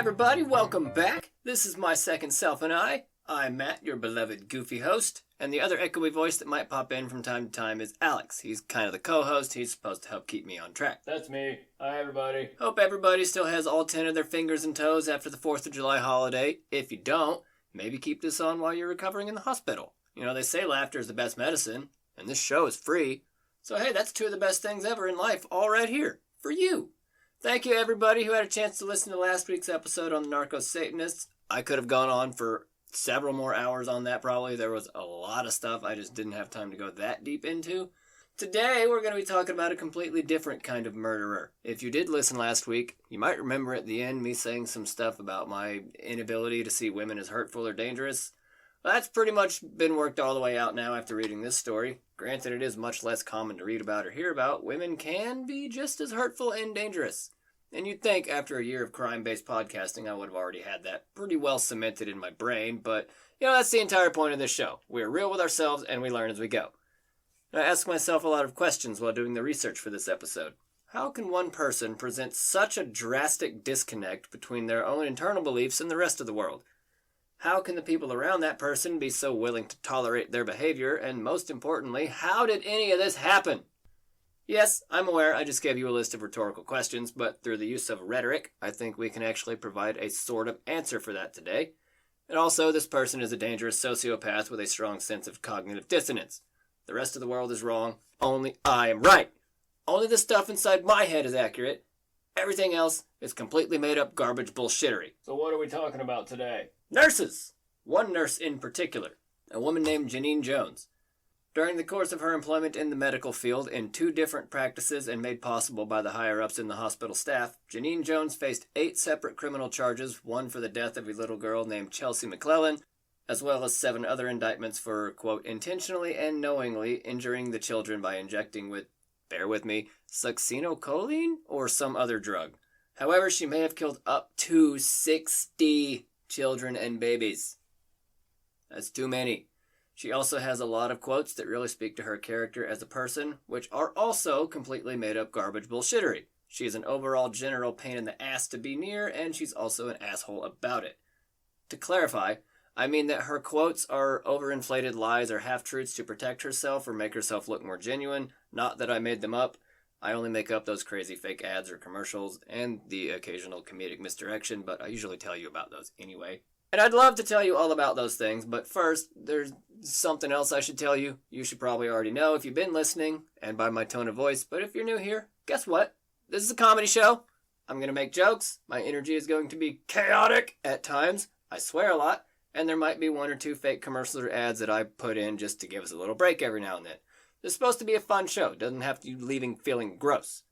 everybody, welcome back. This is My Second Self and I. I'm Matt, your beloved goofy host, and the other echoey voice that might pop in from time to time is Alex. He's kind of the co-host. He's supposed to help keep me on track. That's me. Hi, everybody. Hope everybody still has all 10 of their fingers and toes after the 4th of July holiday. If you don't, maybe keep this on while you're recovering in the hospital. You know, they say laughter is the best medicine, and this show is free. So hey, that's 2 of the best things ever in life, all right here, for you. Thank you, everybody who had a chance to listen to last week's episode on the Narco-Satanists. I could have gone on for several more hours on that, probably. There was a lot of stuff I just didn't have time to go that deep into. Today, we're going to be talking about a completely different kind of murderer. If you did listen last week, you might remember at the end me saying some stuff about my inability to see women as hurtful or dangerous. Well, that's pretty much been worked all the way out now after reading this story. Granted, it is much less common to read about or hear about. Women can be just as hurtful and dangerous. And you'd think after a year of crime-based podcasting, I would have already had that pretty well cemented in my brain, but, you know, that's the entire point of this show. We're real with ourselves, and we learn as we go. And I ask myself a lot of questions while doing the research for this episode. How can one person present such a drastic disconnect between their own internal beliefs and the rest of the world? How can the people around that person be so willing to tolerate their behavior, and most importantly, how did any of this happen? Yes, I'm aware I just gave you a list of rhetorical questions, but through the use of rhetoric, I think we can actually provide a sort of answer for that today. And also, this person is a dangerous sociopath with a strong sense of cognitive dissonance. The rest of the world is wrong, only I am right. Only the stuff inside my head is accurate. Everything else is completely made up garbage bullshittery. So what are we talking about today? Nurses! One nurse in particular, a woman named Genene Jones. During the course of her employment in the medical field in 2 different practices and made possible by the higher-ups in the hospital staff, Genene Jones faced 8 separate criminal charges, one for the death of a little girl named Chelsea McClellan, as well as 7 other indictments for, quote, intentionally and knowingly injuring the children by injecting with, bear with me, succinylcholine or some other drug. However, she may have killed up to 60 children and babies. That's too many. She also has a lot of quotes that really speak to her character as a person, which are also completely made up garbage bullshittery. She is an overall general pain in the ass to be near, and she's also an asshole about it. To clarify, I mean that her quotes are overinflated lies or half-truths to protect herself or make herself look more genuine, not that I made them up. I only make up those crazy fake ads or commercials and the occasional comedic misdirection, but I usually tell you about those anyway. And I'd love to tell you all about those things, but first, there's something else I should tell you. You should probably already know if you've been listening, and by my tone of voice, but if you're new here, guess what? This is a comedy show. I'm going to make jokes. My energy is going to be chaotic at times. I swear a lot, and there might be 1 or 2 fake commercials or ads that I put in just to give us a little break every now and then. This is supposed to be a fun show. It doesn't have to you leaving feeling gross.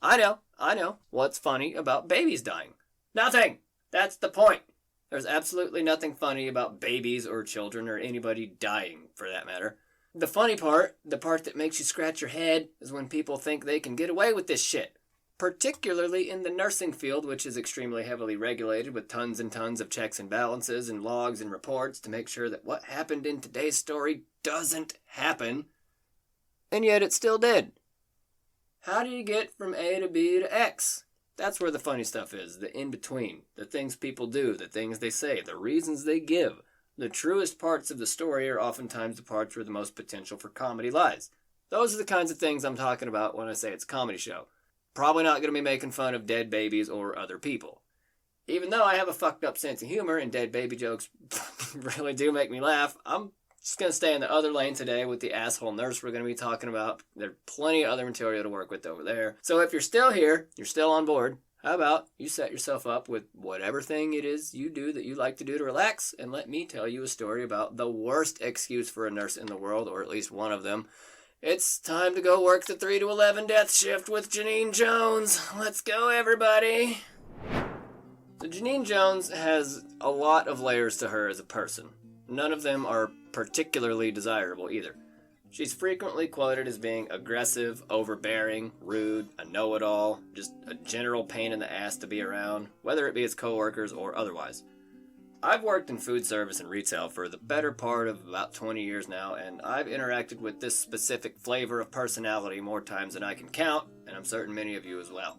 I know. What's funny about babies dying? Nothing! That's the point. There's absolutely nothing funny about babies or children or anybody dying, for that matter. The funny part, the part that makes you scratch your head, is when people think they can get away with this shit. Particularly in the nursing field, which is extremely heavily regulated with tons and tons of checks and balances and logs and reports to make sure that what happened in today's story doesn't happen. And yet it still did. How do you get from A to B to X? That's where the funny stuff is, the in-between, the things people do, the things they say, the reasons they give. The truest parts of the story are oftentimes the parts where the most potential for comedy lies. Those are the kinds of things I'm talking about when I say it's a comedy show. Probably not going to be making fun of dead babies or other people. Even though I have a fucked up sense of humor and dead baby jokes really do make me laugh, I'm just going to stay in the other lane today with the asshole nurse we're going to be talking about. There's plenty of other material to work with over there. So if you're still here, you're still on board, how about you set yourself up with whatever thing it is you do that you like to do to relax, and let me tell you a story about the worst excuse for a nurse in the world, or at least one of them. It's time to go work the 3 to 11 death shift with Genene Jones. Let's go, everybody. So Genene Jones has a lot of layers to her as a person. None of them are particularly desirable either. She's frequently quoted as being aggressive, overbearing, rude, a know-it-all, just a general pain in the ass to be around, whether it be as coworkers or otherwise. I've worked in food service and retail for the better part of about 20 years now, and I've interacted with this specific flavor of personality more times than I can count, and I'm certain many of you as well.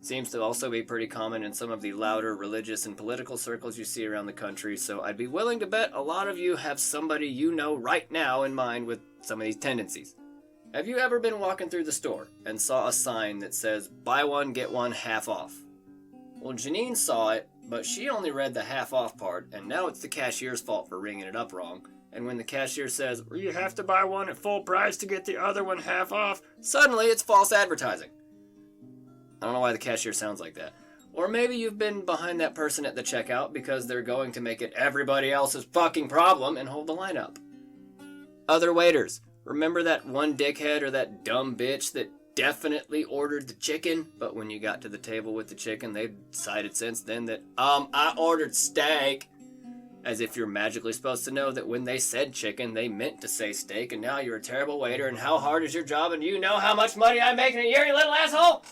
Seems to also be pretty common in some of the louder religious and political circles you see around the country, so I'd be willing to bet a lot of you have somebody you know right now in mind with some of these tendencies. Have you ever been walking through the store and saw a sign that says, "Buy one, get one half off"? Well, Genene saw it, but she only read the half off part, and now it's the cashier's fault for ringing it up wrong. And when the cashier says, "Well, you have to buy one at full price to get the other one half off," suddenly it's false advertising. I don't know why the cashier sounds like that. Or maybe you've been behind that person at the checkout because they're going to make it everybody else's fucking problem and hold the line up. Other waiters, remember that one dickhead or that dumb bitch that definitely ordered the chicken, but when you got to the table with the chicken, they've decided since then that, I ordered steak. As if you're magically supposed to know that when they said chicken, they meant to say steak, and now you're a terrible waiter, and how hard is your job, and you know how much money I make in a year, you little asshole?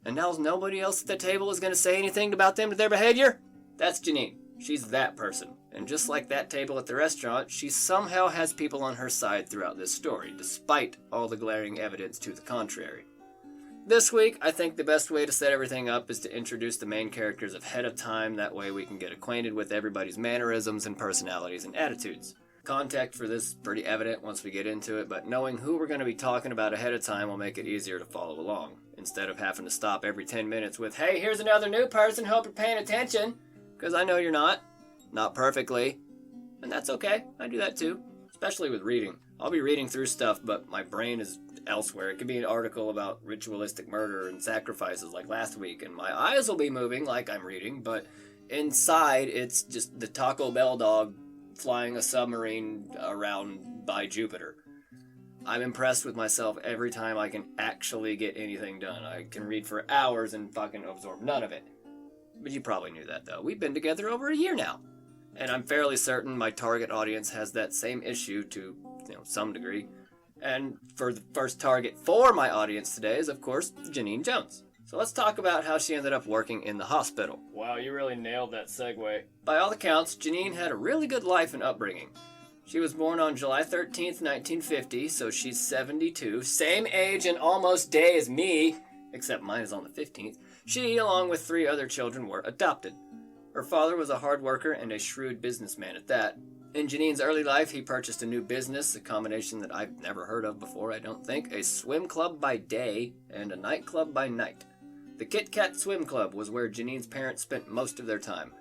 And now nobody else at the table is going to say anything about them to their behavior? That's Genene. She's that person. And just like that table at the restaurant, she somehow has people on her side throughout this story, despite all the glaring evidence to the contrary. This week, I think the best way to set everything up is to introduce the main characters ahead of time. That way we can get acquainted with everybody's mannerisms and personalities and attitudes. Context for this is pretty evident once we get into it, but knowing who we're going to be talking about ahead of time will make it easier to follow along, instead of having to stop every 10 minutes with, "Hey, here's another new person, hope you're paying attention," because I know you're not perfectly, and that's okay. I do that too, especially with reading. I'll be reading through stuff, but my brain is elsewhere. It could be an article about ritualistic murder and sacrifices like last week, and my eyes will be moving like I'm reading, but inside it's just the Taco Bell dog flying a submarine around by Jupiter. I'm impressed with myself every time I can actually get anything done. I can read for hours and fucking absorb none of it. But you probably knew that, though. We've been together over a year now. And I'm fairly certain my target audience has that same issue to, some degree. And for the first target for my audience today is, of course, Genene Jones. So let's talk about how she ended up working in the hospital. Wow, you really nailed that segue. By all accounts, Genene had a really good life and upbringing. She was born on July 13th, 1950, so she's 72, same age and almost day as me, except mine is on the 15th. She, along with 3 other children, were adopted. Her father was a hard worker and a shrewd businessman at that. In Genene's early life, he purchased a new business, a combination that I've never heard of before, I don't think, a swim club by day and a nightclub by night. The Kit Kat Swim Club was where Genene's parents spent most of their time.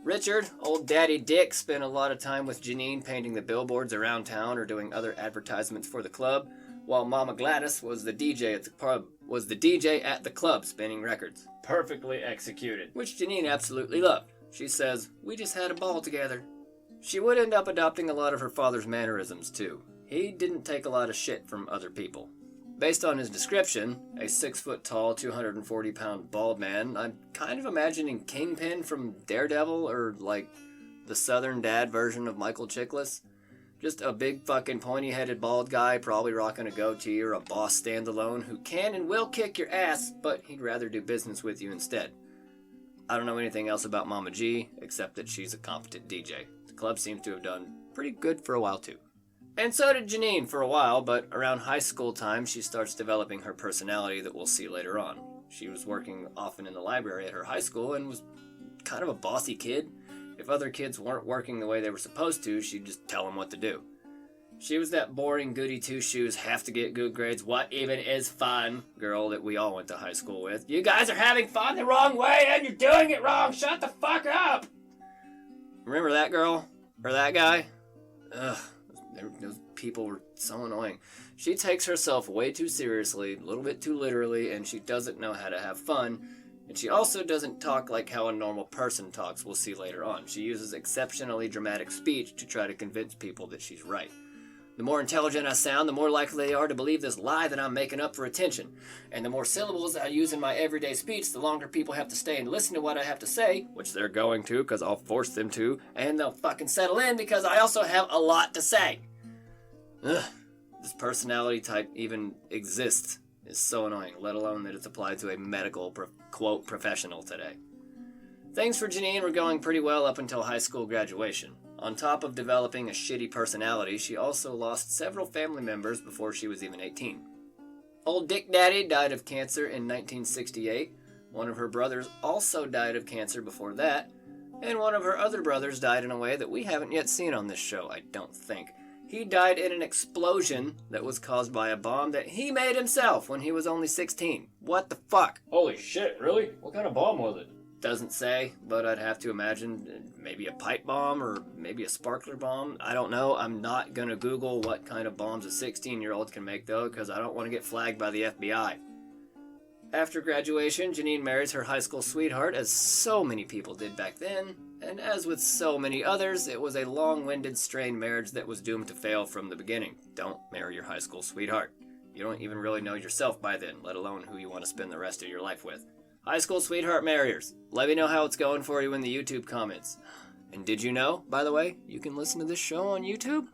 Richard, old Daddy Dick, spent a lot of time with Genene painting the billboards around town or doing other advertisements for the club, while Mama Gladys was the DJ at the club spinning records. Perfectly executed. Which Genene absolutely loved. She says, "We just had a ball together." She would end up adopting a lot of her father's mannerisms too. He didn't take a lot of shit from other people. Based on his description, a 6-foot-tall, 240-pound bald man, I'm kind of imagining Kingpin from Daredevil or like the Southern Dad version of Michael Chiklis. Just a big fucking pointy-headed bald guy, probably rocking a goatee or a boss standalone who can and will kick your ass, but he'd rather do business with you instead. I don't know anything else about Mama G, except that she's a competent DJ. The club seems to have done pretty good for a while too. And so did Genene for a while, but around high school time she starts developing her personality that we'll see later on. She was working often in the library at her high school and was kind of a bossy kid. If other kids weren't working the way they were supposed to, she'd just tell them what to do. She was that boring goody two-shoes, have to get good grades, what even is fun girl that we all went to high school with. You guys are having fun the wrong way and you're doing it wrong, shut the fuck up! Remember that girl? Or that guy? Ugh. Those people were so annoying. She takes herself way too seriously, a little bit too literally, and she doesn't know how to have fun. And she also doesn't talk like how a normal person talks, we'll see later on. She uses exceptionally dramatic speech to try to convince people that she's right. The more intelligent I sound, the more likely they are to believe this lie that I'm making up for attention. And the more syllables I use in my everyday speech, the longer people have to stay and listen to what I have to say, which they're going to because I'll force them to, and they'll fucking settle in because I also have a lot to say. Ugh, this personality type even exists is so annoying, let alone that it's applied to a medical, quote, professional today. Things for Genene were going pretty well up until high school graduation. On top of developing a shitty personality, she also lost several family members before she was even 18. Old Dick Daddy died of cancer in 1968. One of her brothers also died of cancer before that, and one of her other brothers died in a way that we haven't yet seen on this show, I don't think. He died in an explosion that was caused by a bomb that he made himself when he was only 16. What the fuck? Holy shit, really? What kind of bomb was it? Doesn't say, but I'd have to imagine maybe a pipe bomb or maybe a sparkler bomb. I don't know. I'm not going to Google what kind of bombs a 16-year-old can make, though, because I don't want to get flagged by the FBI. After graduation, Genene marries her high school sweetheart, as so many people did back then, and as with so many others, it was a long-winded, strained marriage that was doomed to fail from the beginning. Don't marry your high school sweetheart. You don't even really know yourself by then, let alone who you want to spend the rest of your life with. High school sweetheart marriers, let me know how it's going for you in the YouTube comments. And did you know, by the way, you can listen to this show on YouTube?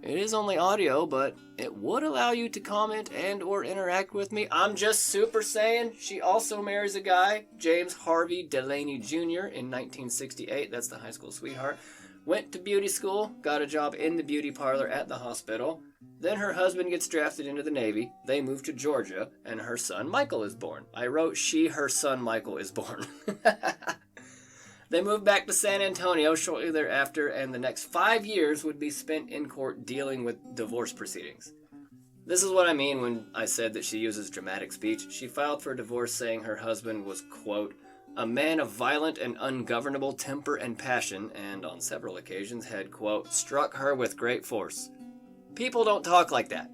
It is only audio, but it would allow you to comment and or interact with me. I'm just super saying. She also marries a guy, James Harvey Delaney Jr. in 1968. That's the high school sweetheart. Went to beauty school, got a job in the beauty parlor at the hospital. Then her husband gets drafted into the Navy. They move to Georgia, and her son Michael is born. I wrote her son Michael is born. They moved back to San Antonio shortly thereafter, and the next 5 years would be spent in court dealing with divorce proceedings. This is what I mean when I said that she uses dramatic speech. She filed for divorce saying her husband was, quote, a man of violent and ungovernable temper and passion, and on several occasions had, quote, struck her with great force. People don't talk like that.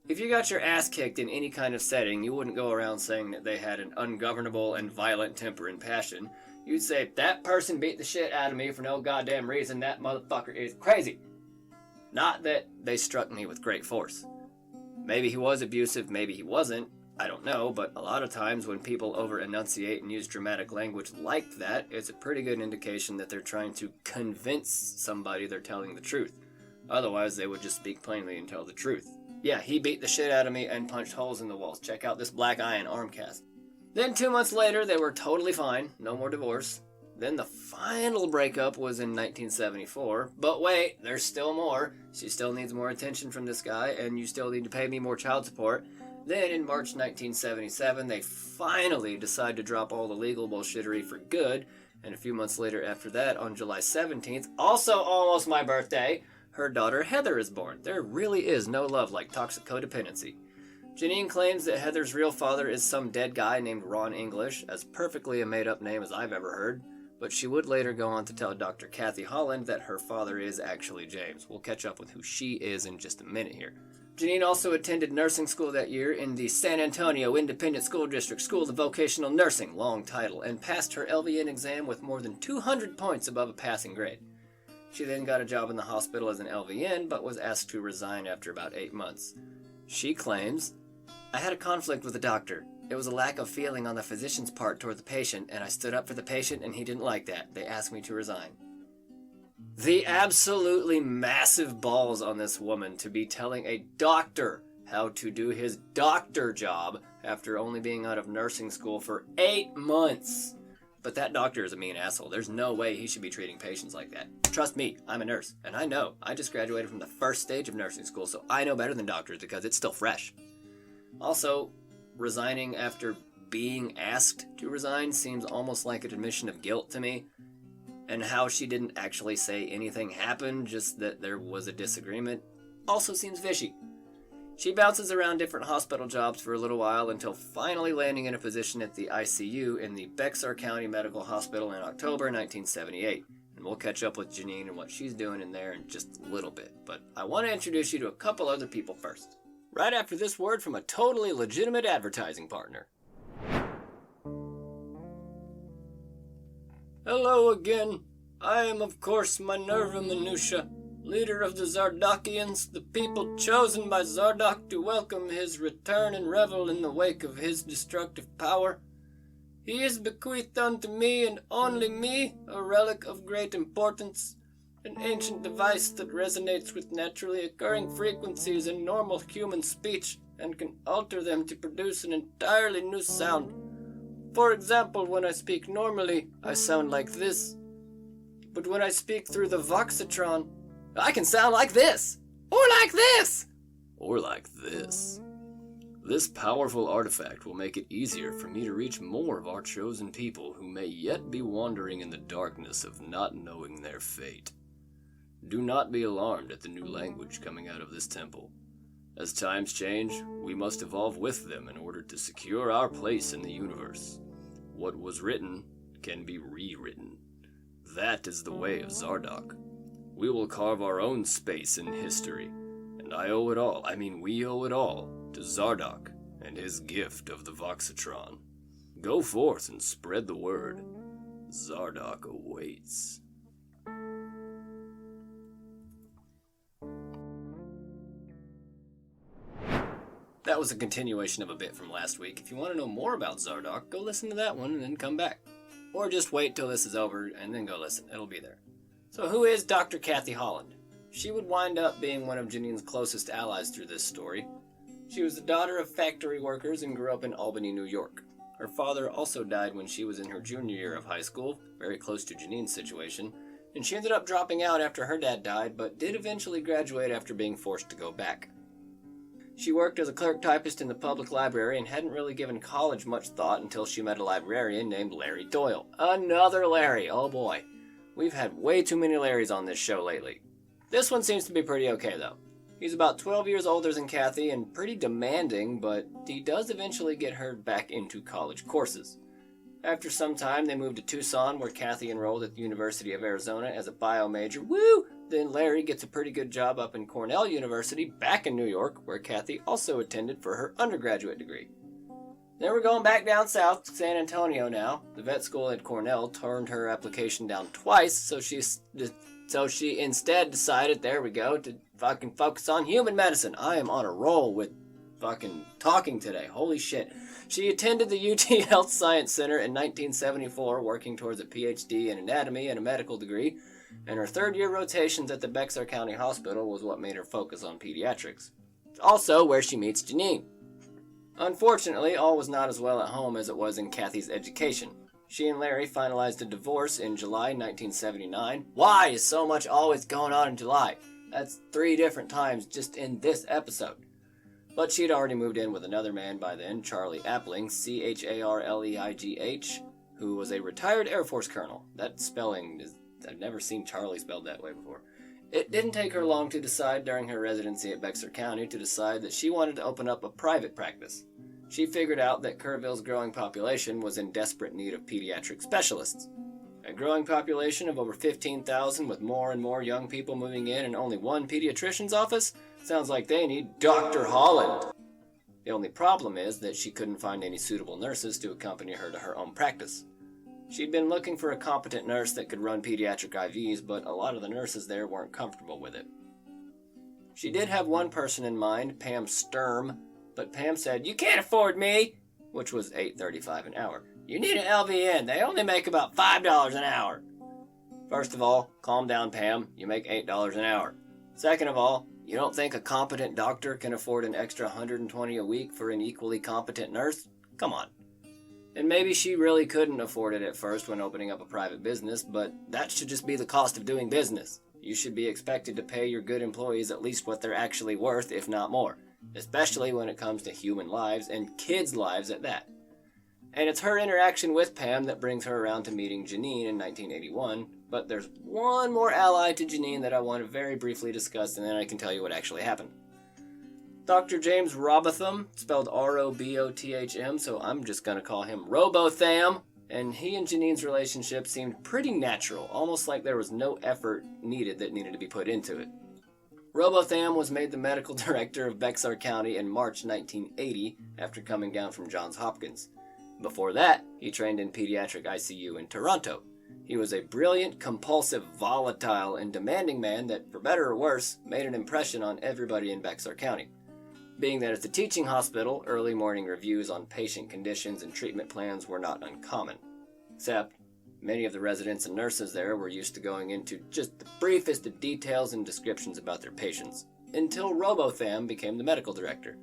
If you got your ass kicked in any kind of setting, you wouldn't go around saying that they had an ungovernable and violent temper and passion. You'd say, that person beat the shit out of me for no goddamn reason, that motherfucker is crazy. Not that they struck me with great force. Maybe he was abusive, maybe he wasn't. I don't know, but a lot of times when people over-enunciate and use dramatic language like that, it's a pretty good indication that they're trying to convince somebody they're telling the truth. Otherwise, they would just speak plainly and tell the truth. Yeah, he beat the shit out of me and punched holes in the walls. Check out this black eye and arm cast. Then 2 months later, they were totally fine. No more divorce. Then the final breakup was in 1974. But wait, there's still more. She still needs more attention from this guy, and you still need to pay me more child support. Then in March 1977, they finally decide to drop all the legal bullshittery for good. And a few months later after that, on July 17th, also almost my birthday, her daughter Heather is born. There really is no love like toxic codependency. Genene claims that Heather's real father is some dead guy named Ron English, as perfectly a made-up name as I've ever heard. But she would later go on to tell Dr. Kathy Holland that her father is actually James. We'll catch up with who she is in just a minute here. Genene also attended nursing school that year in the San Antonio Independent School District School of Vocational Nursing, long title, and passed her LVN exam with more than 200 points above a passing grade. She then got a job in the hospital as an LVN, but was asked to resign after about 8 months. She claims, I had a conflict with the doctor. It was a lack of feeling on the physician's part toward the patient, and I stood up for the patient, and he didn't like that. They asked me to resign. The absolutely massive balls on this woman to be telling a doctor how to do his doctor job after only being out of nursing school for 8 months. But that doctor is a mean asshole. There's no way he should be treating patients like that. Trust me, I'm a nurse, and I know. I just graduated from the first stage of nursing school, so I know better than doctors because it's still fresh. Also, resigning after being asked to resign seems almost like an admission of guilt to me. And how she didn't actually say anything happened, just that there was a disagreement, also seems fishy. She bounces around different hospital jobs for a little while until finally landing in a position at the ICU in the Bexar County Medical Hospital in October 1978. And we'll catch up with Genene and what she's doing in there in just a little bit. But I want to introduce you to a couple other people first. Right after this word from a totally legitimate advertising partner. Hello again. I am, of course, Minerva Minutia, leader of the Zardokians, the people chosen by Zardok to welcome his return and revel in the wake of his destructive power. He is bequeathed unto me and only me, a relic of great importance, an ancient device that resonates with naturally occurring frequencies in normal human speech and can alter them to produce an entirely new sound. For example, when I speak normally, I sound like this. But when I speak through the Voxitron, I can sound like this! Or like this! Or like this. This powerful artifact will make it easier for me to reach more of our chosen people who may yet be wandering in the darkness of not knowing their fate. Do not be alarmed at the new language coming out of this temple. As times change, we must evolve with them in order to secure our place in the universe. What was written can be rewritten. That is the way of Zardoc. We will carve our own space in history, and we owe it all to Zardoc and his gift of the Voxatron. Go forth and spread the word. Zardoc awaits. That was a continuation of a bit from last week. If you want to know more about Zardoc, go listen to that one and then come back. Or just wait till this is over and then go listen. It'll be there. So who is Dr. Kathy Holland? She would wind up being one of Genene's closest allies through this story. She was the daughter of factory workers and grew up in Albany, New York. Her father also died when she was in her junior year of high school, very close to Genene's situation, and she ended up dropping out after her dad died, but did eventually graduate after being forced to go back. She worked as a clerk typist in the public library and hadn't really given college much thought until she met a librarian named Larry Doyle. Another Larry, oh boy. We've had way too many Larrys on this show lately. This one seems to be pretty okay though. He's about 12 years older than Kathy and pretty demanding, but he does eventually get her back into college courses. After some time, they moved to Tucson, where Kathy enrolled at the University of Arizona as a bio major. Woo! Then Larry gets a pretty good job up in Cornell University, back in New York, where Kathy also attended for her undergraduate degree. Then we're going back down south to San Antonio now. The vet school at Cornell turned her application down twice, so she instead decided, there we go, to fucking focus on human medicine. I am on a roll with fucking talking today. Holy shit. She attended the UT Health Science Center in 1974, working towards a PhD in anatomy and a medical degree, and her third-year rotations at the Bexar County Hospital was what made her focus on pediatrics. It's also where she meets Genene. Unfortunately, all was not as well at home as it was in Kathy's education. She and Larry finalized a divorce in July 1979. Why is so much always going on in July? That's 3 different times just in this episode. But she'd already moved in with another man by then, Charlie Appling, Charleigh, who was a retired Air Force colonel. That spelling is... I've never seen Charlie spelled that way before. It didn't take her long to decide during her residency at Bexar County that she wanted to open up a private practice. She figured out that Kerrville's growing population was in desperate need of pediatric specialists. A growing population of over 15,000 with more and more young people moving in and only one pediatrician's office? Sounds like they need Dr. Holland. The only problem is that she couldn't find any suitable nurses to accompany her to her own practice. She'd been looking for a competent nurse that could run pediatric IVs, but a lot of the nurses there weren't comfortable with it. She did have one person in mind, Pam Sturm, but Pam said, "You can't afford me," which was $8.35 an hour. "You need an LVN. They only make about $5 an hour." First of all, calm down, Pam. You make $8 an hour. Second of all, you don't think a competent doctor can afford an extra $120 a week for an equally competent nurse? Come on. And maybe she really couldn't afford it at first when opening up a private business, but that should just be the cost of doing business. You should be expected to pay your good employees at least what they're actually worth, if not more, especially when it comes to human lives and kids' lives at that. And it's her interaction with Pam that brings her around to meeting Genene in 1981, but there's one more ally to Genene that I want to very briefly discuss, and then I can tell you what actually happened. Dr. James Robotham, spelled R-O-B-O-T-H-M, so I'm just going to call him Robotham, and he and Genene's relationship seemed pretty natural, almost like there was no effort needed that needed to be put into it. Robotham was made the medical director of Bexar County in March 1980 after coming down from Johns Hopkins. Before that, he trained in pediatric ICU in Toronto. He was a brilliant, compulsive, volatile, and demanding man that, for better or worse, made an impression on everybody in Bexar County. Being that it's a teaching hospital, early morning reviews on patient conditions and treatment plans were not uncommon. Except, many of the residents and nurses there were used to going into just the briefest of details and descriptions about their patients, until Robotham became the medical director.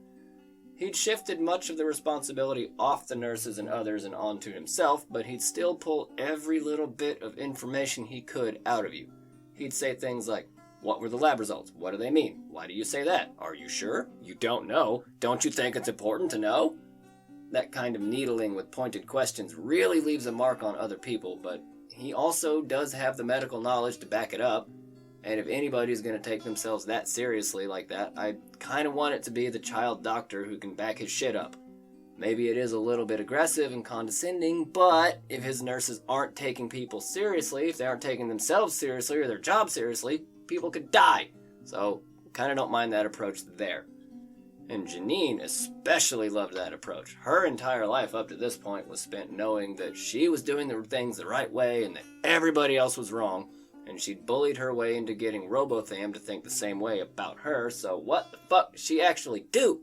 He'd shifted much of the responsibility off the nurses and others and onto himself, but he'd still pull every little bit of information he could out of you. He'd say things like, What were the lab results? What do they mean? Why do you say that? Are you sure? You don't know. Don't you think it's important to know? That kind of needling with pointed questions really leaves a mark on other people, but he also does have the medical knowledge to back it up. And if anybody's going to take themselves that seriously like that, I kind of want it to be the child doctor who can back his shit up. Maybe it is a little bit aggressive and condescending, but if his nurses aren't taking people seriously, if they aren't taking themselves seriously or their job seriously, people could die. So, kind of don't mind that approach there. And Genene especially loved that approach. Her entire life up to this point was spent knowing that she was doing the things the right way and that everybody else was wrong. And she'd bullied her way into getting Robotham to think the same way about her, so what the fuck did she actually do?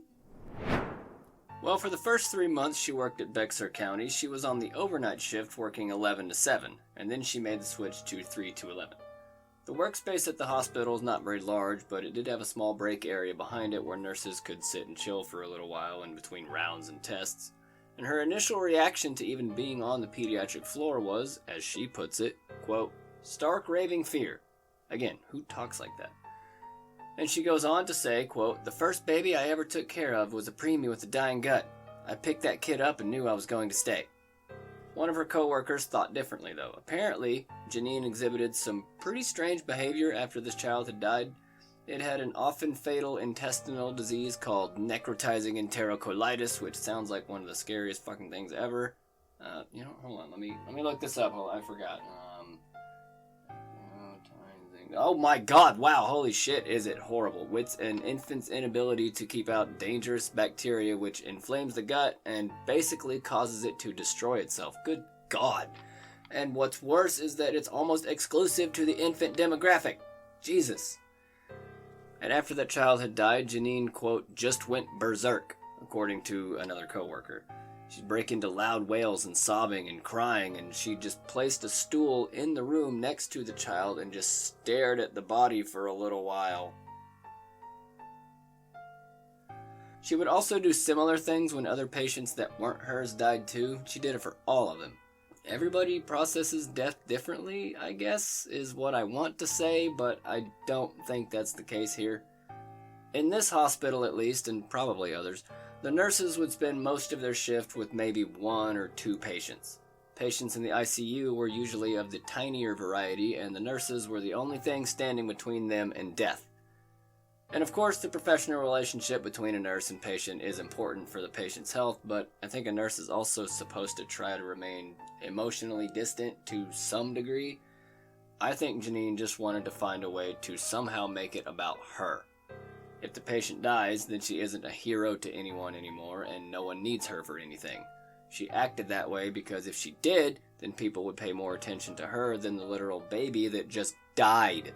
Well, for the first 3 months she worked at Bexar County, she was on the overnight shift working 11 to 7, and then she made the switch to 3 to 11. The workspace at the hospital is not very large, but it did have a small break area behind it where nurses could sit and chill for a little while in between rounds and tests. And her initial reaction to even being on the pediatric floor was, as she puts it, quote, stark raving fear. Again, who talks like that? And she goes on to say, quote, the first baby I ever took care of was a preemie with a dying gut. I picked that kid up and knew I was going to stay. One of her coworkers thought differently, though. Apparently, Genene exhibited some pretty strange behavior after this child had died. It had an often fatal intestinal disease called necrotizing enterocolitis, which sounds like one of the scariest fucking things ever. Hold on, let me look this up. Hold on, I forgot. Oh my god, wow, holy shit, is it horrible. It's an infant's inability to keep out dangerous bacteria which inflames the gut and basically causes it to destroy itself. Good god. And what's worse is that it's almost exclusive to the infant demographic. Jesus. And after that child had died, Genene, quote, just went berserk, according to another coworker. She'd break into loud wails and sobbing and crying, and she just placed a stool in the room next to the child and just stared at the body for a little while. She would also do similar things when other patients that weren't hers died too. She did it for all of them. Everybody processes death differently, I guess, is what I want to say, but I don't think that's the case here. In this hospital at least, and probably others, the nurses would spend most of their shift with maybe 1 or 2 patients. Patients in the ICU were usually of the tinier variety, and the nurses were the only thing standing between them and death. And of course, the professional relationship between a nurse and patient is important for the patient's health, but I think a nurse is also supposed to try to remain emotionally distant to some degree. I think Genene just wanted to find a way to somehow make it about her. If the patient dies, then she isn't a hero to anyone anymore, and no one needs her for anything. She acted that way because if she did, then people would pay more attention to her than the literal baby that just died.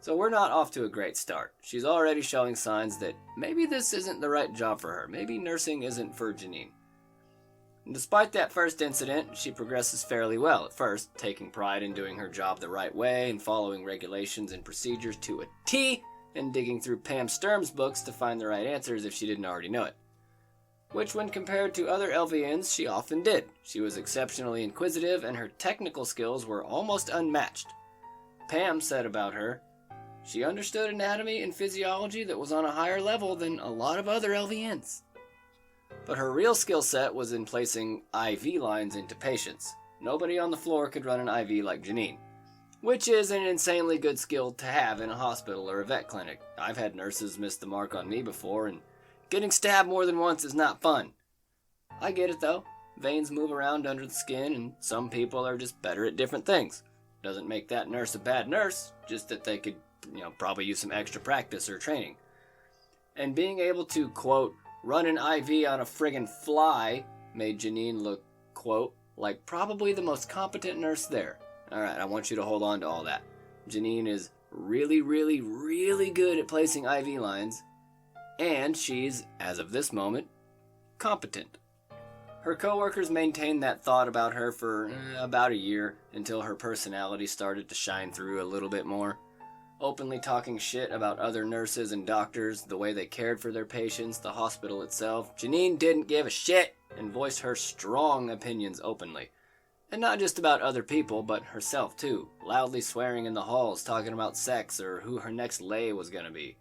So we're not off to a great start. She's already showing signs that maybe this isn't the right job for her. Maybe nursing isn't for Genene. And despite that first incident, she progresses fairly well at first, taking pride in doing her job the right way and following regulations and procedures to a T, and digging through Pam Sturm's books to find the right answers if she didn't already know it. Which, when compared to other LVNs, she often did. She was exceptionally inquisitive, and her technical skills were almost unmatched. Pam said about her, she understood anatomy and physiology that was on a higher level than a lot of other LVNs. But her real skill set was in placing IV lines into patients. Nobody on the floor could run an IV like Genene. Which is an insanely good skill to have in a hospital or a vet clinic. I've had nurses miss the mark on me before, and getting stabbed more than once is not fun. I get it though. Veins move around under the skin, and some people are just better at different things. Doesn't make that nurse a bad nurse, just that they could, probably use some extra practice or training. And being able to, quote, run an IV on a friggin' fly made Genene look, quote, like probably the most competent nurse there. Alright, I want you to hold on to all that. Genene is really, really, really good at placing IV lines, and she's, as of this moment, competent. Her coworkers maintained that thought about her for about a year, until her personality started to shine through a little bit more. Openly talking shit about other nurses and doctors, the way they cared for their patients, the hospital itself, Genene didn't give a shit and voiced her strong opinions openly. And not just about other people, but herself too, loudly swearing in the halls, talking about sex or who her next lay was going to be.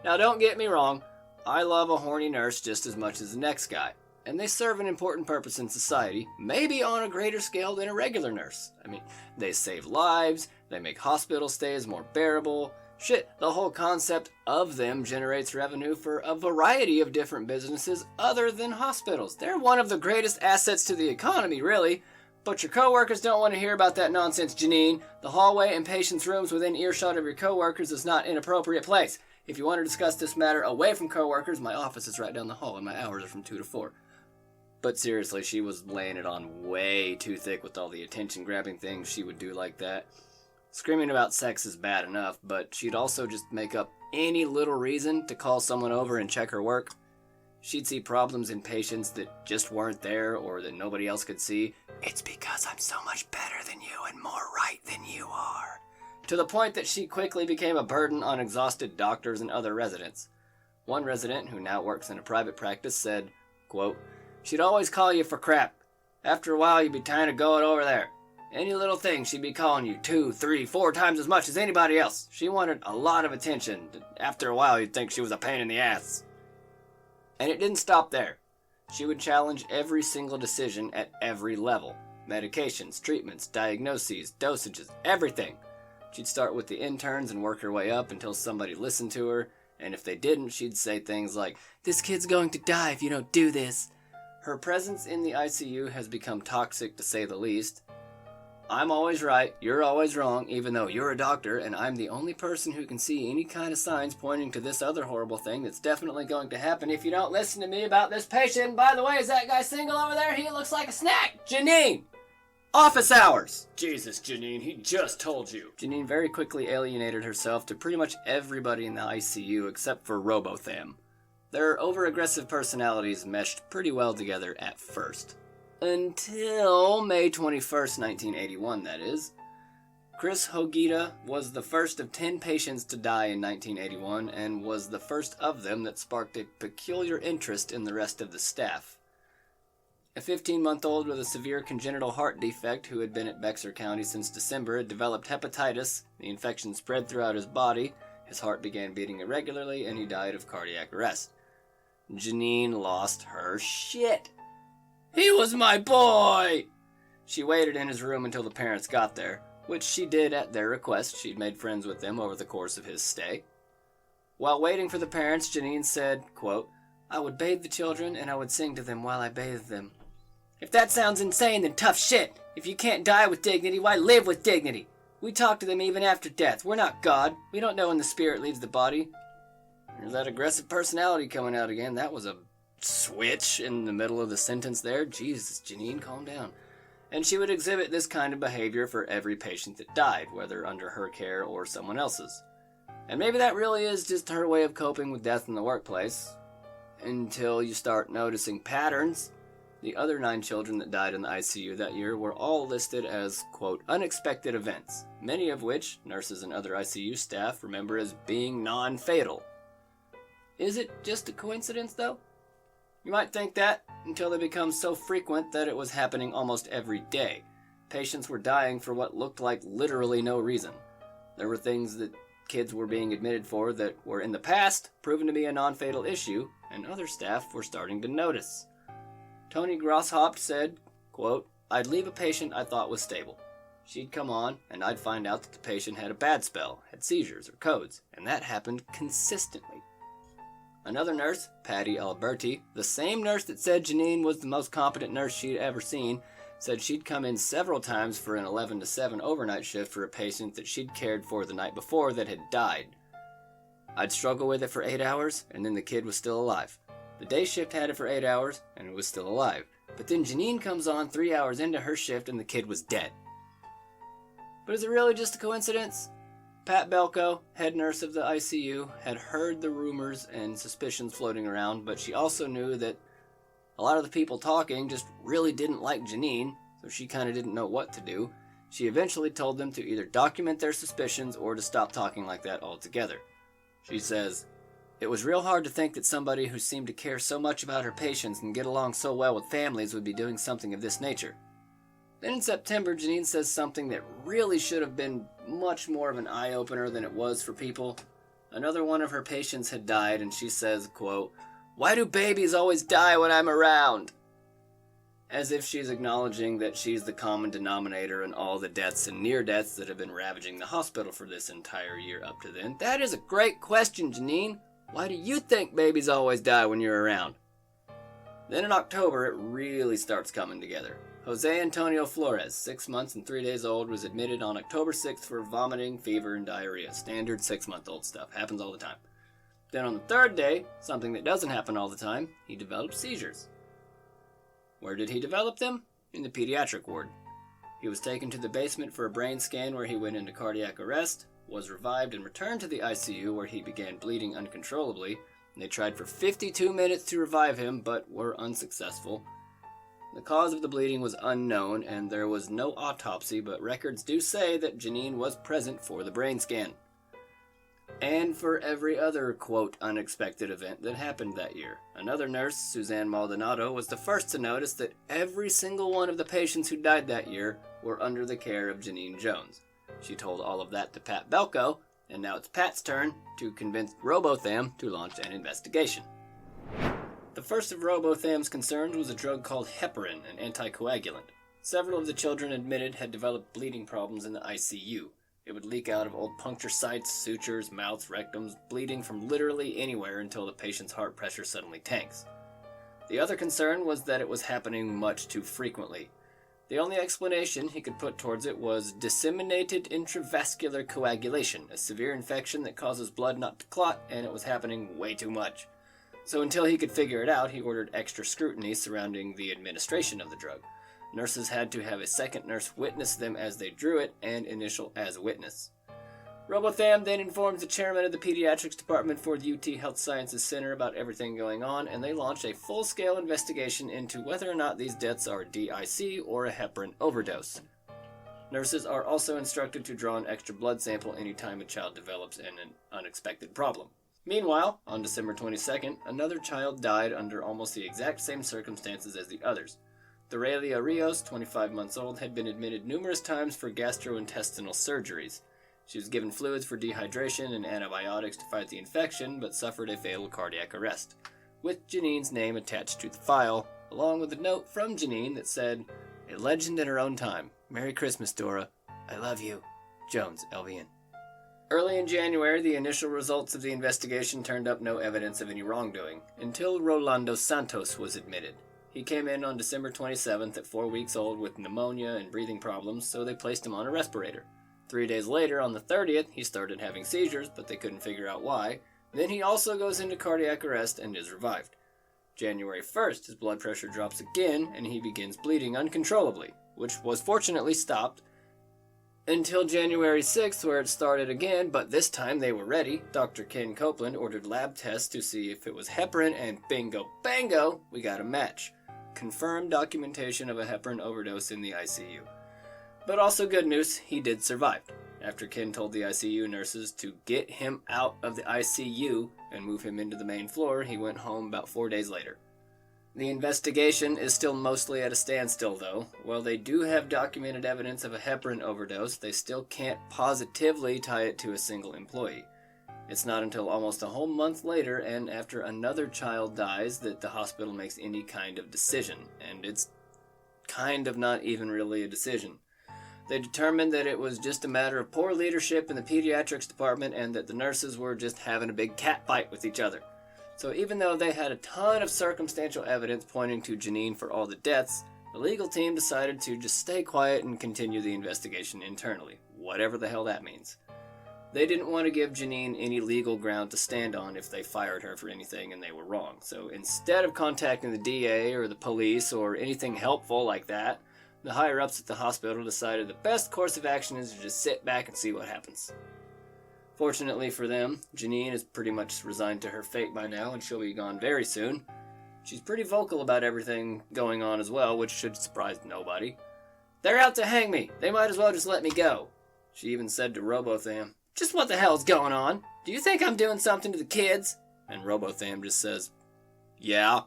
Now don't get me wrong, I love a horny nurse just as much as the next guy, and they serve an important purpose in society, maybe on a greater scale than a regular nurse. I mean, they save lives, they make hospital stays more bearable. Shit, the whole concept of them generates revenue for a variety of different businesses other than hospitals. They're one of the greatest assets to the economy, really. But your coworkers don't want to hear about that nonsense, Genene. The hallway and patients' rooms within earshot of your coworkers is not an appropriate place. If you want to discuss this matter away from coworkers, my office is right down the hall and my hours are from 2 to 4. But seriously, she was laying it on way too thick with all the attention-grabbing things she would do like that. Screaming about sex is bad enough, but she'd also just make up any little reason to call someone over and check her work. She'd see problems in patients that just weren't there or that nobody else could see. It's because I'm so much better than you and more right than you are. To the point that she quickly became a burden on exhausted doctors and other residents. One resident, who now works in a private practice, said, quote, "She'd always call you for crap. After a while, you'd be tired of going over there. Any little thing, she'd be calling you 2, 3, 4 times as much as anybody else. She wanted a lot of attention. After a while, you'd think she was a pain in the ass." And it didn't stop there. She would challenge every single decision at every level. Medications, treatments, diagnoses, dosages, everything. She'd start with the interns and work her way up until somebody listened to her, and if they didn't, she'd say things like, "This kid's going to die if you don't do this." Her presence in the ICU has become toxic to say the least. I'm always right, you're always wrong, even though you're a doctor, and I'm the only person who can see any kind of signs pointing to this other horrible thing that's definitely going to happen if you don't listen to me about this patient. And by the way, is that guy single over there? He looks like a snack. Genene! Office hours! Jesus, Genene, he just told you. Genene very quickly alienated herself to pretty much everybody in the ICU except for Robotham. Their over-aggressive personalities meshed pretty well together at first. Until May 21st, 1981, that is. Chris Hogita was the first of 10 patients to die in 1981 and was the first of them that sparked a peculiar interest in the rest of the staff. A 15-month-old with a severe congenital heart defect who had been at Bexar County since December had developed hepatitis. The infection spread throughout his body, his heart began beating irregularly, and he died of cardiac arrest. Genene lost her shit. "He was my boy!" She waited in his room until the parents got there, which she did at their request. She'd made friends with them over the course of his stay. While waiting for the parents, Genene said, quote, "I would bathe the children and I would sing to them while I bathed them. If that sounds insane, then tough shit. If you can't die with dignity, why live with dignity? We talk to them even after death. We're not God. We don't know when the spirit leaves the body." There's that aggressive personality coming out again. That was a switch in the middle of the sentence there. Jesus, Genene, calm down. And she would exhibit this kind of behavior for every patient that died, whether under her care or someone else's. And maybe that really is just her way of coping with death in the workplace. Until you start noticing patterns. The other 9 children that died in the ICU that year were all listed as, quote, unexpected events, many of which nurses and other ICU staff remember as being non-fatal. Is it just a coincidence, though? You might think that, until they become so frequent that it was happening almost every day. Patients were dying for what looked like literally no reason. There were things that kids were being admitted for that were in the past proven to be a non-fatal issue, and other staff were starting to notice. Tony Grosshaupt said, quote, "I'd leave a patient I thought was stable. She'd come on, and I'd find out that the patient had a bad spell, had seizures or codes, and that happened consistently." Another nurse, Patty Alberti, the same nurse that said Genene was the most competent nurse she'd ever seen, said she'd come in several times for an 11 to 7 overnight shift for a patient that she'd cared for the night before that had died. "I'd struggle with it for 8 hours, and then the kid was still alive. The day shift had it for 8 hours, and it was still alive. But then Genene comes on 3 hours into her shift, and the kid was dead." But is it really just a coincidence? Pat Belko, head nurse of the ICU, had heard the rumors and suspicions floating around, but she also knew that a lot of the people talking just really didn't like Genene, so she kind of didn't know what to do. She eventually told them to either document their suspicions or to stop talking like that altogether. She says, "It was real hard to think that somebody who seemed to care so much about her patients and get along so well with families would be doing something of this nature. Then in September, Genene says something that really should have been much more of an eye-opener than it was for people. Another one of her patients had died, and she says, quote, "Why do babies always die when I'm around?" As if she's acknowledging that she's the common denominator in all the deaths and near-deaths that have been ravaging the hospital for this entire year up to then. That is a great question, Genene. Why do you think babies always die when you're around? Then in October, it really starts coming together. Jose Antonio Flores, 6 months and 3 days old, was admitted on October 6th for vomiting, fever, and diarrhea. Standard 6-month-old stuff. Happens all the time. Then on the third day, something that doesn't happen all the time, he developed seizures. Where did he develop them? In the pediatric ward. He was taken to the basement for a brain scan where he went into cardiac arrest, was revived and returned to the ICU where he began bleeding uncontrollably. They tried for 52 minutes to revive him, but were unsuccessful. The cause of the bleeding was unknown, and there was no autopsy, but records do say that Genene was present for the brain scan. And for every other, quote, unexpected event that happened that year. Another nurse, Suzanne Maldonado, was the first to notice that every single one of the patients who died that year were under the care of Genene Jones. She told all of that to Pat Belko, and now it's Pat's turn to convince Robotham to launch an investigation. The first of Robotham's concerns was a drug called heparin, an anticoagulant. Several of the children admitted had developed bleeding problems in the ICU. It would leak out of old puncture sites, sutures, mouths, rectums, bleeding from literally anywhere until the patient's heart pressure suddenly tanks. The other concern was that it was happening much too frequently. The only explanation he could put towards it was disseminated intravascular coagulation, a severe infection that causes blood not to clot, and it was happening way too much. So until he could figure it out, he ordered extra scrutiny surrounding the administration of the drug. Nurses had to have a second nurse witness them as they drew it and initial as a witness. Robotham then informs the chairman of the pediatrics department for the UT Health Sciences Center about everything going on, and they launch a full-scale investigation into whether or not these deaths are DIC or a heparin overdose. Nurses are also instructed to draw an extra blood sample anytime a child develops an unexpected problem. Meanwhile, on December 22nd, another child died under almost the exact same circumstances as the others. Dorelia Rios, 25 months old, had been admitted numerous times for gastrointestinal surgeries. She was given fluids for dehydration and antibiotics to fight the infection, but suffered a fatal cardiac arrest, with Genene's name attached to the file, along with a note from Genene that said, "A legend in her own time. Merry Christmas, Dora. I love you. Jones, LVN." Early in January, the initial results of the investigation turned up no evidence of any wrongdoing, until Rolando Santos was admitted. He came in on December 27th at 4 weeks old with pneumonia and breathing problems, so they placed him on a respirator. 3 days later, on the 30th, he started having seizures, but they couldn't figure out why. Then he also goes into cardiac arrest and is revived. January 1st, his blood pressure drops again, and he begins bleeding uncontrollably, which was fortunately stopped, until January 6th, where it started again, but this time they were ready. Dr. Ken Copeland ordered lab tests to see if it was heparin, and bingo, bango, we got a match. Confirmed documentation of a heparin overdose in the ICU. But also good news, he did survive. After Ken told the ICU nurses to get him out of the ICU and move him into the main floor, he went home about 4 days later. The investigation is still mostly at a standstill, though. While they do have documented evidence of a heparin overdose, they still can't positively tie it to a single employee. It's not until almost a whole month later and after another child dies that the hospital makes any kind of decision, and it's kind of not even really a decision. They determined that it was just a matter of poor leadership in the pediatrics department and that the nurses were just having a big cat fight with each other. So even though they had a ton of circumstantial evidence pointing to Genene for all the deaths, the legal team decided to just stay quiet and continue the investigation internally, whatever the hell that means. They didn't want to give Genene any legal ground to stand on if they fired her for anything and they were wrong. So instead of contacting the DA or the police or anything helpful like that, the higher-ups at the hospital decided the best course of action is to just sit back and see what happens. Fortunately for them, Genene is pretty much resigned to her fate by now, and she'll be gone very soon. She's pretty vocal about everything going on as well, which should surprise nobody. "They're out to hang me. They might as well just let me go." She even said to Robotham, "Just what the hell's going on? Do you think I'm doing something to the kids?" And Robotham just says, "Yeah."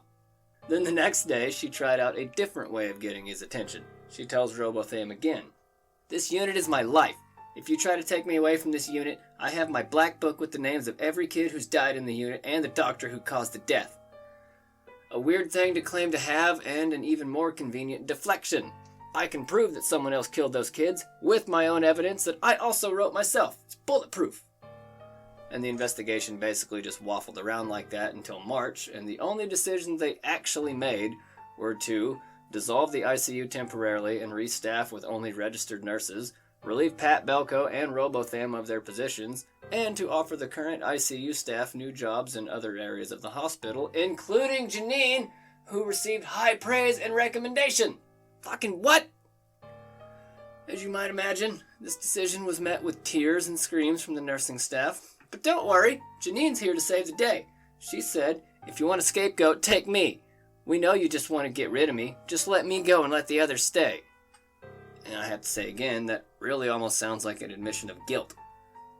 Then the next day, she tried out a different way of getting his attention. She tells Robotham again, "This unit is my life. If you try to take me away from this unit, I have my black book with the names of every kid who's died in the unit and the doctor who caused the death." A weird thing to claim to have, and an even more convenient deflection. I can prove that someone else killed those kids, with my own evidence that I also wrote myself. It's bulletproof. And the investigation basically just waffled around like that until March, and the only decisions they actually made were to dissolve the ICU temporarily and restaff with only registered nurses, relieve Pat Belko and Robotham of their positions, and to offer the current ICU staff new jobs in other areas of the hospital, including Genene, who received high praise and recommendation. Fucking what? As you might imagine, this decision was met with tears and screams from the nursing staff. But don't worry, Genene's here to save the day. She said, "If you want a scapegoat, take me. We know you just want to get rid of me. Just let me go and let the others stay." And I have to say again, that really almost sounds like an admission of guilt.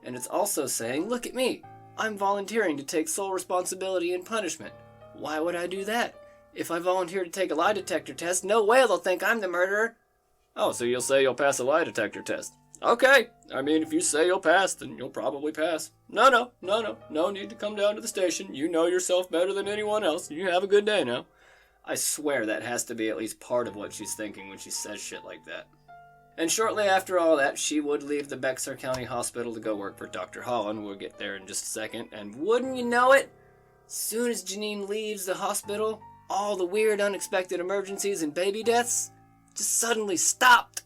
And it's also saying, look at me. I'm volunteering to take sole responsibility and punishment. Why would I do that? If I volunteer to take a lie detector test, no way they'll think I'm the murderer. Oh, so you'll say you'll pass a lie detector test. Okay, I mean, if you say you'll pass, then you'll probably pass. No need to come down to the station. You know yourself better than anyone else. You have a good day now. I swear that has to be at least part of what she's thinking when she says shit like that. And shortly after all that, she would leave the Bexar County Hospital to go work for Dr. Holland. We'll get there in just a second. And wouldn't you know it, as soon as Genene leaves the hospital, all the weird unexpected emergencies and baby deaths just suddenly stopped.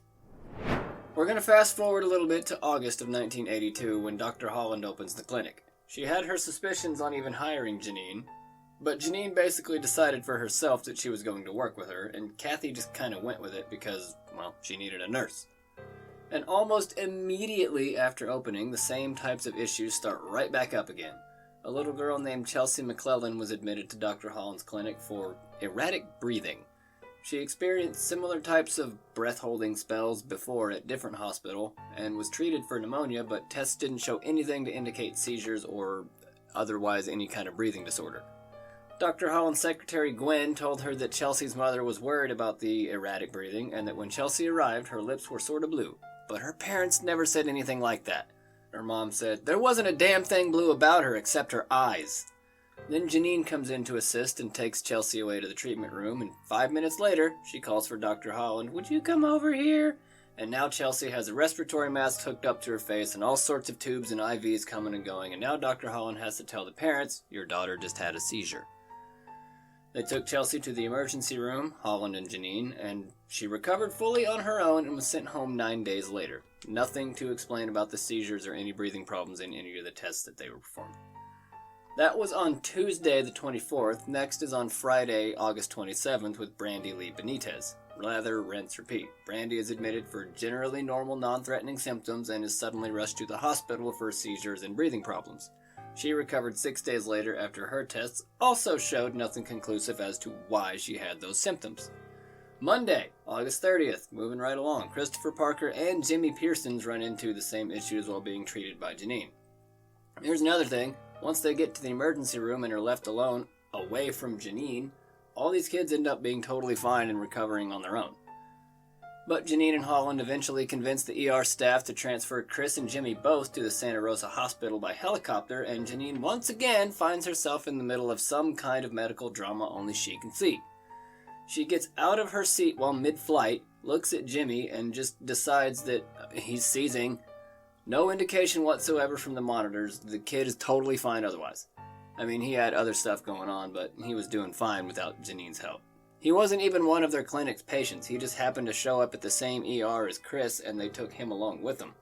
We're going to fast forward a little bit to August of 1982 when Dr. Holland opens the clinic. She had her suspicions on even hiring Genene, but Genene basically decided for herself that she was going to work with her, and Kathy just kind of went with it because, well, she needed a nurse. And almost immediately after opening, the same types of issues start right back up again. A little girl named Chelsea McClellan was admitted to Dr. Holland's clinic for erratic breathing. She experienced similar types of breath-holding spells before at different hospital and was treated for pneumonia, but tests didn't show anything to indicate seizures or otherwise any kind of breathing disorder. Dr. Holland's secretary Gwen told her that Chelsea's mother was worried about the erratic breathing and that when Chelsea arrived, her lips were sort of blue. But her parents never said anything like that. Her mom said, "There wasn't a damn thing blue about her except her eyes." Then Genene comes in to assist and takes Chelsea away to the treatment room, and 5 minutes later, she calls for Dr. Holland, "Would you come over here?" And now Chelsea has a respiratory mask hooked up to her face and all sorts of tubes and IVs coming and going, and now Dr. Holland has to tell the parents, "Your daughter just had a seizure." They took Chelsea to the emergency room, Holland and Genene, and she recovered fully on her own and was sent home 9 days later. Nothing to explain about the seizures or any breathing problems in any of the tests that they were performed. That was on Tuesday the 24th. Next is on Friday, August 27th with Brandy Lee Benitez. Rather, rinse, repeat. Brandy is admitted for generally normal, non-threatening symptoms and is suddenly rushed to the hospital for seizures and breathing problems. She recovered 6 days later after her tests also showed nothing conclusive as to why she had those symptoms. Monday, August 30th, moving right along, Christopher Parker and Jimmy Pearsons run into the same issues while being treated by Genene. Here's another thing. Once they get to the emergency room and are left alone, away from Genene, all these kids end up being totally fine and recovering on their own. But Genene and Holland eventually convinced the ER staff to transfer Chris and Jimmy both to the Santa Rosa Hospital by helicopter, and Genene once again finds herself in the middle of some kind of medical drama only she can see. She gets out of her seat while mid-flight, looks at Jimmy, and just decides that he's seizing. No indication whatsoever from the monitors. The kid is totally fine otherwise. I mean, he had other stuff going on, but he was doing fine without Genene's help. He wasn't even one of their clinic's patients. He just happened to show up at the same ER as Chris, and they took him along with them.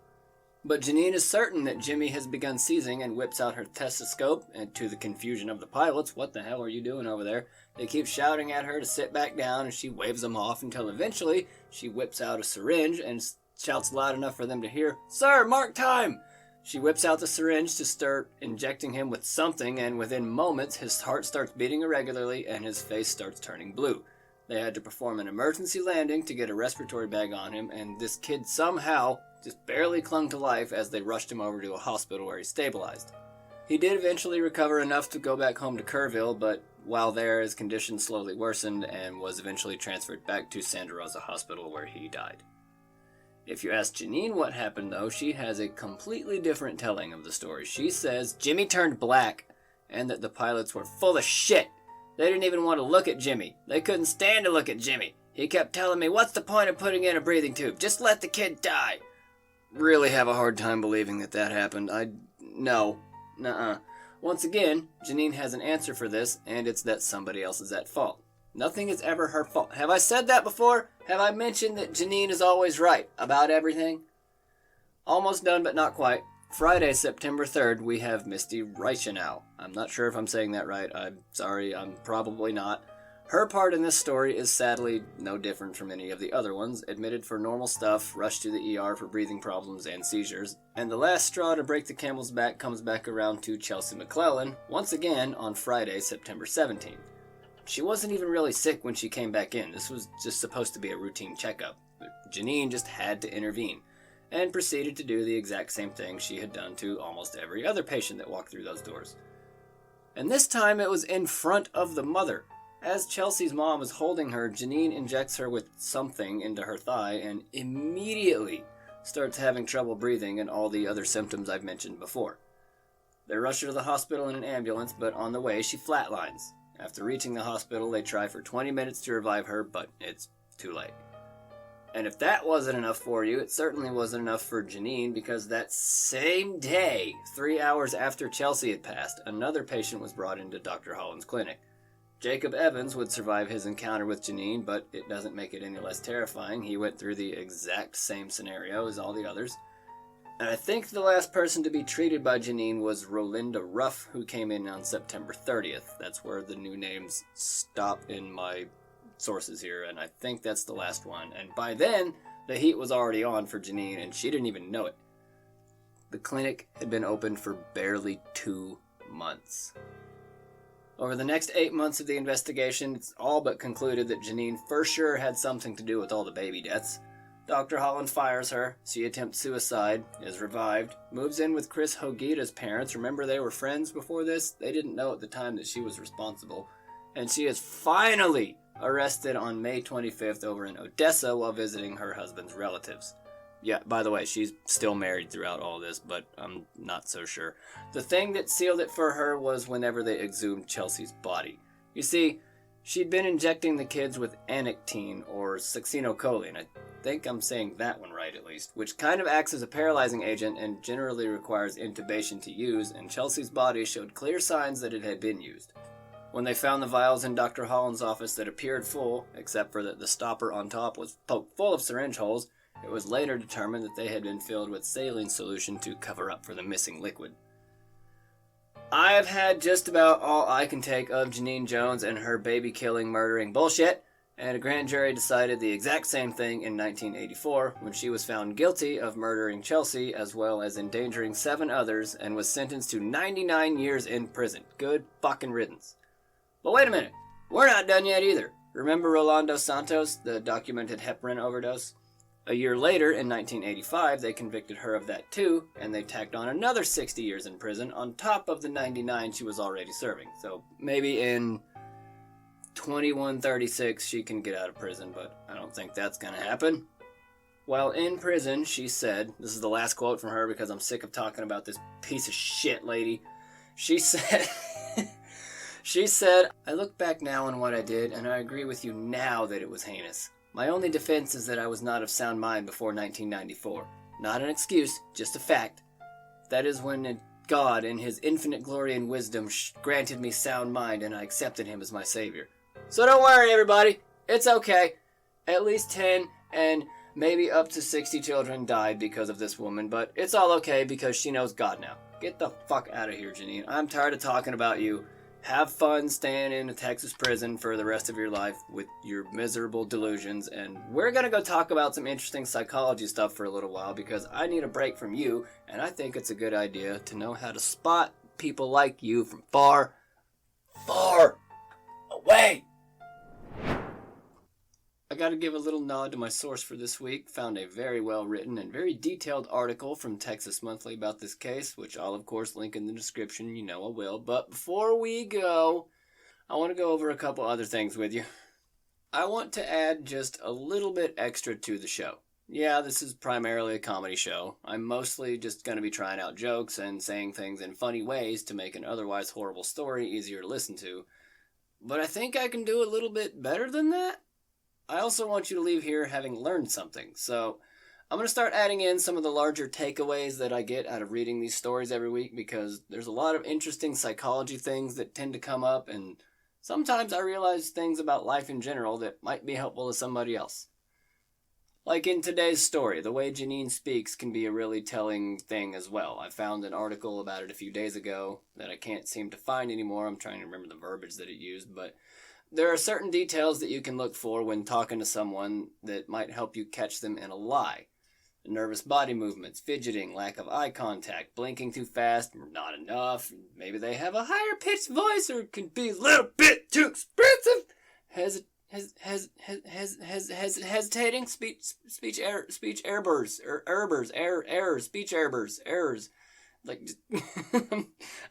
But Genene is certain that Jimmy has begun seizing and whips out her stethoscope, and to the confusion of the pilots, "What the hell are you doing over there?" They keep shouting at her to sit back down, and she waves them off until eventually she whips out a syringe and shouts loud enough for them to hear, "Sir, mark time!" She whips out the syringe to start injecting him with something, and within moments his heart starts beating irregularly and his face starts turning blue. They had to perform an emergency landing to get a respiratory bag on him, and this kid somehow just barely clung to life as they rushed him over to a hospital where he stabilized. He did eventually recover enough to go back home to Kerrville, but while there, his condition slowly worsened and was eventually transferred back to Santa Rosa Hospital where he died. If you ask Genene what happened, though, she has a completely different telling of the story. She says Jimmy turned black and that the pilots were full of shit. They didn't even want to look at Jimmy. They couldn't stand to look at Jimmy. He kept telling me, what's the point of putting in a breathing tube? Just let the kid die. Really have a hard time believing that happened. No. Nuh-uh. Once again, Genene has an answer for this, and it's that somebody else is at fault. Nothing is ever her fault. Have I said that before? Have I mentioned that Genene is always right about everything? Almost done, but not quite. Friday, September 3rd, we have Misty Reichenau. I'm not sure if I'm saying that right. I'm sorry, I'm probably not. Her part in this story is sadly no different from any of the other ones. Admitted for normal stuff, rushed to the ER for breathing problems and seizures. And the last straw to break the camel's back comes back around to Chelsea McClellan, once again on Friday, September 17th. She wasn't even really sick when she came back in. This was just supposed to be a routine checkup. But Genene just had to intervene, and proceeded to do the exact same thing she had done to almost every other patient that walked through those doors. And this time it was in front of the mother. As Chelsea's mom is holding her, Genene injects her with something into her thigh and immediately starts having trouble breathing and all the other symptoms I've mentioned before. They rush her to the hospital in an ambulance, but on the way she flatlines. After reaching the hospital, they try for 20 minutes to revive her, but it's too late. And if that wasn't enough for you, it certainly wasn't enough for Genene, because that same day, 3 hours after Chelsea had passed, another patient was brought into Dr. Holland's clinic. Jacob Evans would survive his encounter with Genene, but it doesn't make it any less terrifying. He went through the exact same scenario as all the others. And I think the last person to be treated by Genene was Rolinda Ruff, who came in on September 30th. That's where the new names stop in my sources here, and I think that's the last one. And by then, the heat was already on for Genene, and she didn't even know it. The clinic had been open for barely 2 months. Over the next 8 months of the investigation, it's all but concluded that Genene for sure had something to do with all the baby deaths. Dr. Holland fires her, she attempts suicide, is revived, moves in with Chris Hogita's parents. Remember, they were friends before this? They didn't know at the time that she was responsible. And she is finally arrested on May 25th over in Odessa while visiting her husband's relatives. Yeah, by the way, she's still married throughout all this, but I'm not so sure. The thing that sealed it for her was whenever they exhumed Chelsea's body. You see, she'd been injecting the kids with anectine or succinylcholine. I think I'm saying that one right at least, which kind of acts as a paralyzing agent and generally requires intubation to use, and Chelsea's body showed clear signs that it had been used. When they found the vials in Dr. Holland's office that appeared full, except for that the stopper on top was poked full of syringe holes, it was later determined that they had been filled with saline solution to cover up for the missing liquid. I've had just about all I can take of Genene Jones and her baby-killing, murdering bullshit, and a grand jury decided the exact same thing in 1984 when she was found guilty of murdering Chelsea as well as endangering 7 others and was sentenced to 99 years in prison. Good fucking riddance. But wait a minute, we're not done yet either. Remember Rolando Santos, the documented heparin overdose? A year later, in 1985, they convicted her of that too, and they tacked on another 60 years in prison on top of the 99 she was already serving. So maybe in 2136 she can get out of prison, but I don't think that's going to happen. While in prison, she said, this is the last quote from her because I'm sick of talking about this piece of shit lady. She said, I look back now on what I did, and I agree with you now that it was heinous. My only defense is that I was not of sound mind before 1994. Not an excuse, just a fact. That is when God, in his infinite glory and wisdom, granted me sound mind and I accepted him as my savior. So don't worry, everybody. It's okay. At least 10 and maybe up to 60 children died because of this woman, but it's all okay because she knows God now. Get the fuck out of here, Genene. I'm tired of talking about you. Have fun staying in a Texas prison for the rest of your life with your miserable delusions, and we're going to go talk about some interesting psychology stuff for a little while because I need a break from you, and I think it's a good idea to know how to spot people like you from far, far away. I got to give a little nod to my source for this week. Found a very well written and very detailed article from Texas Monthly about this case, which I'll of course link in the description, you know I will. But before we go, I want to go over a couple other things with you. I want to add just a little bit extra to the show. Yeah, this is primarily a comedy show. I'm mostly just going to be trying out jokes and saying things in funny ways to make an otherwise horrible story easier to listen to. But I think I can do a little bit better than that. I also want you to leave here having learned something. So I'm going to start adding in some of the larger takeaways that I get out of reading these stories every week, because there's a lot of interesting psychology things that tend to come up, and sometimes I realize things about life in general that might be helpful to somebody else. Like in today's story, the way Genene speaks can be a really telling thing as well. I found an article about it a few days ago that I can't seem to find anymore. I'm trying to remember the verbiage that it used, but there are certain details that you can look for when talking to someone that might help you catch them in a lie. Nervous body movements, fidgeting, lack of eye contact, blinking too fast, not enough, maybe they have a higher pitched voice or can be a little bit too expressive, hesitating, speech errors, errors. Like,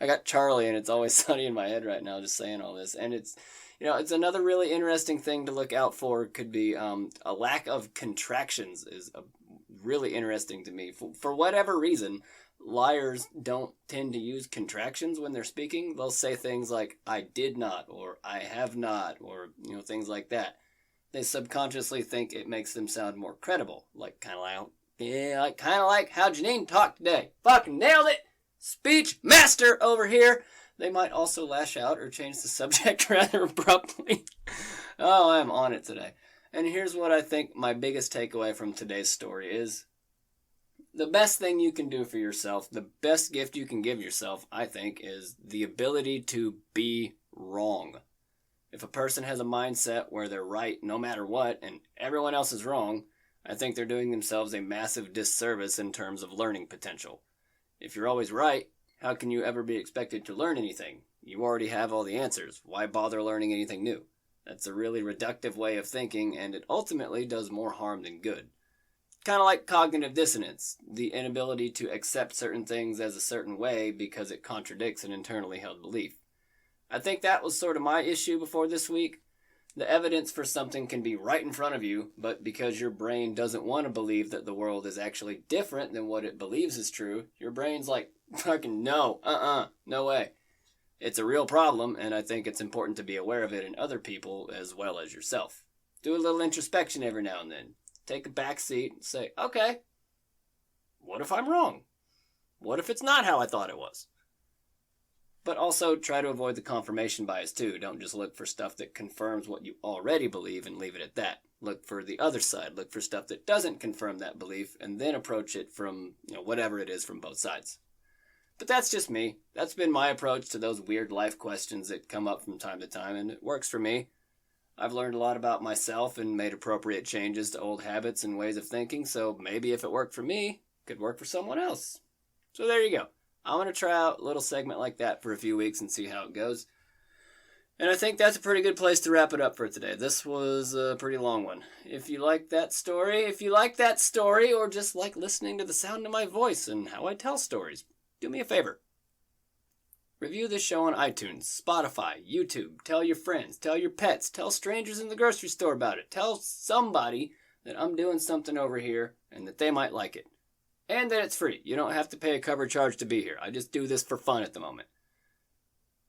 I got Charlie and It's Always Sunny in my head right now just saying all this, and it's another really interesting thing to look out for. Could be a lack of contractions is really interesting to me. For whatever reason, liars don't tend to use contractions when they're speaking. They'll say things like, I did not, or I have not, or, things like that. They subconsciously think it makes them sound more credible. Kind of like how Genene talked today. Fucking nailed it! Speech master over here! They might also lash out or change the subject rather abruptly. Oh, I'm on it today. And here's what I think my biggest takeaway from today's story is. The best thing you can do for yourself, the best gift you can give yourself, I think, is the ability to be wrong. If a person has a mindset where they're right no matter what and everyone else is wrong, I think they're doing themselves a massive disservice in terms of learning potential. If you're always right, how can you ever be expected to learn anything? You already have all the answers. Why bother learning anything new? That's a really reductive way of thinking, and it ultimately does more harm than good. Kind of like cognitive dissonance, the inability to accept certain things as a certain way because it contradicts an internally held belief. I think that was sort of my issue before this week. The evidence for something can be right in front of you, but because your brain doesn't want to believe that the world is actually different than what it believes is true, your brain's like, fucking no, no way. It's a real problem, and I think it's important to be aware of it in other people as well as yourself. Do a little introspection every now and then. Take a back seat and say, okay, what if I'm wrong? What if it's not how I thought it was? But also try to avoid the confirmation bias too. Don't just look for stuff that confirms what you already believe and leave it at that. Look for the other side. Look for stuff that doesn't confirm that belief and then approach it from, whatever it is from both sides. But that's just me. That's been my approach to those weird life questions that come up from time to time, and it works for me. I've learned a lot about myself and made appropriate changes to old habits and ways of thinking, so maybe if it worked for me, it could work for someone else. So there you go. I'm going to try out a little segment like that for a few weeks and see how it goes. And I think that's a pretty good place to wrap it up for today. This was a pretty long one. If you like that story, or just like listening to the sound of my voice and how I tell stories, do me a favor. Review this show on iTunes, Spotify, YouTube. Tell your friends, tell your pets, tell strangers in the grocery store about it. Tell somebody that I'm doing something over here and that they might like it. And that it's free. You don't have to pay a cover charge to be here. I just do this for fun at the moment.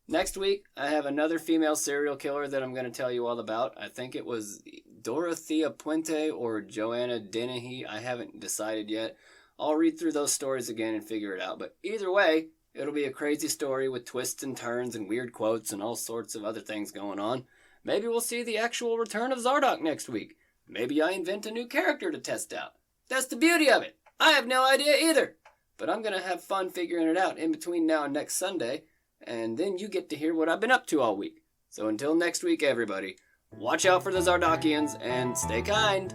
Next week, I have another female serial killer that I'm going to tell you all about. I think it was Dorothea Puente or Joanna Dennehy. I haven't decided yet. I'll read through those stories again and figure it out. But either way, it'll be a crazy story with twists and turns and weird quotes and all sorts of other things going on. Maybe we'll see the actual return of Zardoz next week. Maybe I invent a new character to test out. That's the beauty of it. I have no idea either. But I'm going to have fun figuring it out in between now and next Sunday. And then you get to hear what I've been up to all week. So until next week, everybody, watch out for the Zardokians and stay kind.